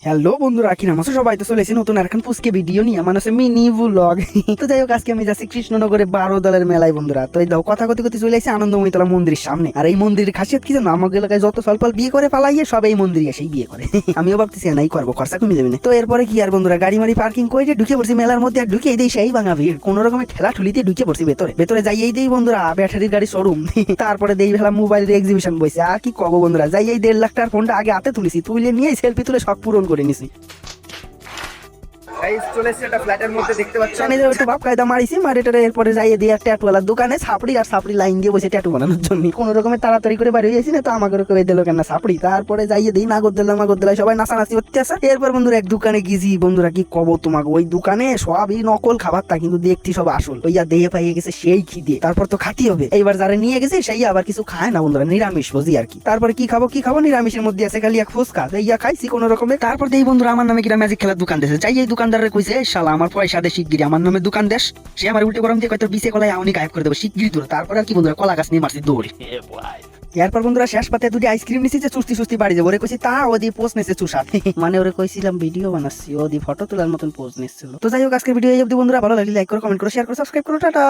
Hello বন্ধুরা, কি নাম আছে সবাই? তো চলেছি নতুন আরেকখান পুচকে ভিডিও নিয়ে, মানে হচ্ছে মিনি ব্লগ। তো যাই হোক, আজকে আমি যাচ্ছি কৃষ্ণনগরে 12 দলের মেলায় বন্ধুরা। তো এই দাও কথা কথি কথি চলে আসছে আনন্দময়ীতলা মন্দিরের সামনে। আর এই মন্দিরের খাসিয়ত কি জানো? আমাদের এলাকায় যত সলপাল বিয়ে করে পালাইয়ে সব এই মন্দিরে এসেই বিয়ে করে। আমিও ভাবতেছি নাই করবো, খরচা কমে যাবে না। তো এরপরে কি আর বন্ধুরা, গাড়ি মাড়ি পার্কিং করে ঢুকে পড়ছি মেলার মধ্যে। আর ঢুকে দেই সেই ভাঙা ভিড়, কোন রকমের ঠেলা ঠুলিতে ঢুকে পড়ছি ভেতরে। ভেতরে যাইয়েই দেই বন্ধুরা ব্যাটারির গাড়ি শোরুম। তারপরে দেই ভেলা মোবাইলের এক্সিবিশন বইছে। আর কি কব বন্ধুরা, যাইয়েই 1.5 লাখ টাকার ফোনটা আগে হাতে তুলেছি, তুলে নিয়ে সেলফি তুলে শখ পূরণ করে নিছি। এরপরে যাইয়ে দিয়ে ট্যাটুয়ালার দোকানে ছাপড়ি আর ছাপড়ি লাইন দিয়ে বসে ট্যাটু বানানোর জন্য কোন রকমের তাড়াতাড়ি করে বাড়ি হয়েছি না, তো আমাকে কয়ে দিল কেন ছাপড়ি। তারপরে যাইয়ে দিই নাগরদোলায় সবাই নাচানাচি করতে আসে। এরপর বন্ধুরা এক দোকানে গেছি বন্ধুরা, কি কব তোমাকে, ওই দোকানে সবই নকল খাবার, তা কিন্তু দেখছি সব আসল। ওইয়া দেহে পাইয়ে গেছে সেই খিদে, তারপর তো খাতি হবে। এইবার যারা নিয়ে গেছে সেই আবার কিছু খায় না বন্ধুরা, নিরামিষ বুঝি আর কি। তারপরে কি খাবো নিরামিষের মধ্যে আছে খালি এক ফুচকা, ইয়া খাইছি কোন রকমে। তারপর এই বন্ধুরা আমার নামে কিরা ম্যাজিক খেলার দোকান দিয়েছে। যাই এই দোকানদারের কইছে, শালা আমার পয়সা দে শিগগিরি, আমার নামে দোকান দেশ। সে আমার উল্টে গরম দিয়ে কয়তো বিছে কলাই আউনি গায়েব করে দেবো শিগগিরি দূর। তারপর আর কি বন্ধুরা, কলা গাছ নিয়ে মারছি দৌড়ে। এরপর বন্ধুরা শেষ পাতে দুটি আইসক্রিম নিছি, যে চুস্তি চুস্তি বাড়ি যাবো। ওরে কইছি তা ও দিয়ে পোস্ট নিছে চুষাত। মানে ওরে কইছিলাম ভিডিও বানাচ্ছি, ও দিয়ে ফটো তোলার মতন পোজ নিচ্ছিল। তো যাই হোক, আজকের ভিডিও এই অবধি বন্ধুরা। ভালো লাগলে লাইক করো, কমেন্ট করো, শেয়ার করো, সাবস্ক্রাইব করো। টাটা।